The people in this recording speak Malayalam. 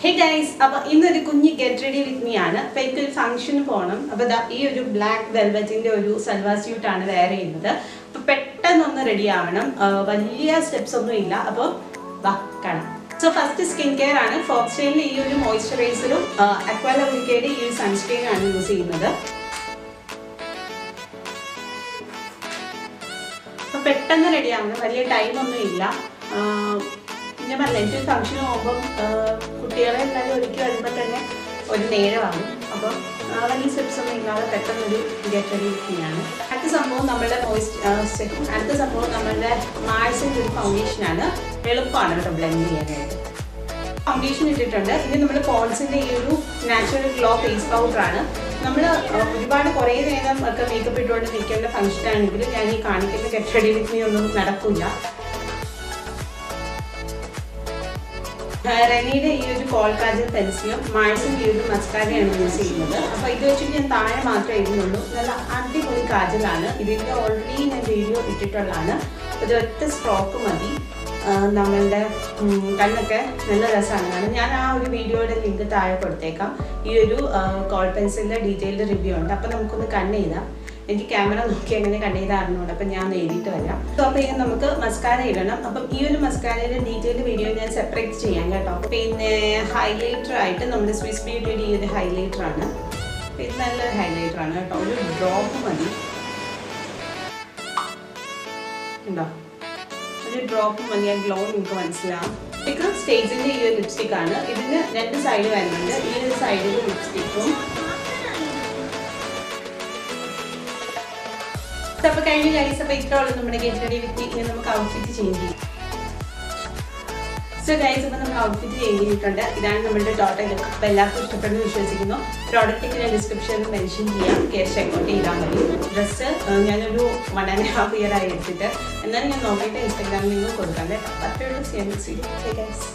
Hey guys, അപ്പോൾ ഇന്നൊരു കുഞ്ഞി ഗെറ്റ് റെഡി വിത്ത് മീ ആണ്. അപ്പോൾ എനിക്കൊരു ഫംഗ്ഷന് പോകണം. അപ്പോൾ ഈ ഒരു ബ്ലാക്ക് വെൽവെറ്റിൻ്റെ ഒരു സൽവാർ സ്യൂട്ടാണ് വെയർ ചെയ്യുന്നത്. അപ്പോൾ പെട്ടെന്നൊന്ന് റെഡി ആവണം, വലിയ സ്റ്റെപ്സ് ഒന്നും ഇല്ല. അപ്പോൾ കാണാം. സോ ഫസ്റ്റ് സ്കിൻ കെയർ ആണ്. ഫോക്സ്റ്റൈലിൻ്റെ ഈ ഒരു മോയ്സ്ചറൈസറും അക്വാലബിലിറ്റിയുടെ ഈ ഒരു സൺസ്ക്രീനാണ് യൂസ് ചെയ്യുന്നത്. അപ്പോൾ പെട്ടെന്ന് റെഡി ആവണം, വലിയ ടൈമൊന്നും ഇല്ല. ഞാൻ പറഞ്ഞില്ല, എനിക്കൊരു ഫംഗ്ഷന് പോകുമ്പം കുട്ടികളെ എല്ലാവരും ഒരുക്കി വരുമ്പോൾ തന്നെ ഒരു നേരമാകും. അപ്പം വലിയ സ്റ്റെപ്സ് ഒന്നും ഇല്ലാതെ പെട്ടെന്നൊരു ഗെറ്റ് റെഡി ആണ്. അടുത്ത സംഭവം നമ്മളുടെ മാഴ്സിൻ്റെ ഒരു ഫൗണ്ടേഷനാണ്. എളുപ്പമാണ് കേട്ടോ ബ്ലെൻഡ് ചെയ്യാനായിട്ട്. ഫൗണ്ടേഷൻ ഇട്ടിട്ടുണ്ട്. ഇനി നമ്മൾ പോൺസിൻ്റെ ഈ ഒരു നാച്ചുറൽ ഗ്ലോ ഫേസ് പൗഡറാണ്. നമ്മൾ ഒരുപാട് കുറേ നേരം ഒക്കെ മേക്കപ്പ് ഇട്ടുകൊണ്ട് നിൽക്കേണ്ട ഫംഗ്ഷൻ ആണെങ്കിൽ ഞാൻ ഈ കാണിക്കുന്ന ഗെറ്റ് റെഡി വിത്ത് മീ ഒന്നും നടക്കില്ല. റെനിയുടെ ഈ ഒരു കോൾ കാജൽ പെൻസിലും മാഴ്സിൻ്റെ ഈ ഒരു മസ്കാരയാണ് യൂസ് ചെയ്യുന്നത്. അപ്പോൾ ഇത് വെച്ചിട്ട് ഞാൻ താഴെ മാത്രമേ ഇടുന്നുള്ളൂ. നല്ല അടിപൊളി കാജലാണ്. ഇതിൻ്റെ ഓൾറെഡി ഞാൻ വീഡിയോ ഇട്ടിട്ടുള്ളതാണ്. ഇത് ഒറ്റ സ്ട്രോക്ക് മതി, നമ്മളുടെ കണ്ണൊക്കെ നല്ല രസമാണ്. ഞാൻ ആ ഒരു വീഡിയോയുടെ ലിങ്ക് താഴെ കൊടുത്തേക്കാം. ഈ ഒരു കോൾ പെൻസിലിൻ്റെ ഡീറ്റെയിൽഡ് റിവ്യൂ ഉണ്ട്. അപ്പോൾ നമുക്കൊന്ന് കണ്ണ് ചെയ്താം. എനിക്ക് ക്യാമറ നോക്കി എങ്ങനെ കണ്ണ് ചെയ്താറുണ്ട്. അപ്പം ഞാൻ എഴുതിയിട്ട് വരാം. അപ്പോൾ ഇനി നമുക്ക് മസ്കാര ഇടണം. അപ്പം ഈ ഒരു മസ്കാരയുടെ ഡീറ്റെയിൽഡ് വീഡിയോ ഞാൻ സെപ്പറേറ്റ് ചെയ്യാം കേട്ടോ. പിന്നെ ഹൈലൈറ്റർ ആയിട്ട് നമ്മുടെ സ്വിസ് ബ്യൂട്ടിയുടെ ഈ ഒരു ഹൈലൈറ്ററാണ്. ഇത് നല്ലൊരു ഹൈലൈറ്ററാണ് കേട്ടോ. ഒരു ഡ്രോപ്പ് മതി. ഉണ്ടോ? ഒരു ഡ്രോപ്പ് മതി. ആ ഗ്ലോ നിങ്ങൾക്ക് മനസ്സിലാവും. ഇത് സ്റ്റേജിൻ്റെ ഈ ഒരു ലിപ്സ്റ്റിക്കാണ്. ഇതിന് 2 സൈഡ് വരുന്നുണ്ട്. ഈ ഒരു സൈഡിൽ ലിപ്സ്റ്റിക്കും. അപ്പോൾ കഴിഞ്ഞ ഗൈസ്, അപ്പോൾ ഇത്രയുള്ളൂ നമ്മുടെ ഗെറ്റ് റെഡി വിത്ത്. ഇനി നമുക്ക് ഔട്ട്ഫിറ്റ് ചേഞ്ച് ചെയ്യും. സോ ഗൈസ്, ഇപ്പോൾ നമ്മൾ ഔട്ട്ഫിറ്റ് ചേഞ്ച് ചെയ്തിട്ടുണ്ട്. ഇതാണ് നമ്മുടെ ടോട്ടൽ ലുക്ക്. അപ്പോൾ എല്ലാവർക്കും ഇഷ്ടപ്പെടുന്നു വിശ്വസിക്കുന്നു. പ്രോഡക്റ്റ് ഞാൻ ഡിസ്ക്രിപ്ഷനിൽ മെൻഷൻ ചെയ്യാം. ക്യാഷ് ചെക്കൗട്ട് ചെയ്താൽ മതി. ഡ്രസ്സ് ഞാനൊരു 1.5 year ആയി എടുത്തിട്ട്, എന്നാലും ഞാൻ നോക്കിയിട്ട് ഇൻസ്റ്റാഗ്രാമിൽ നിന്ന് കൊടുക്കാം കേട്ടോ. അത്രയുള്ള ഗൈസ്.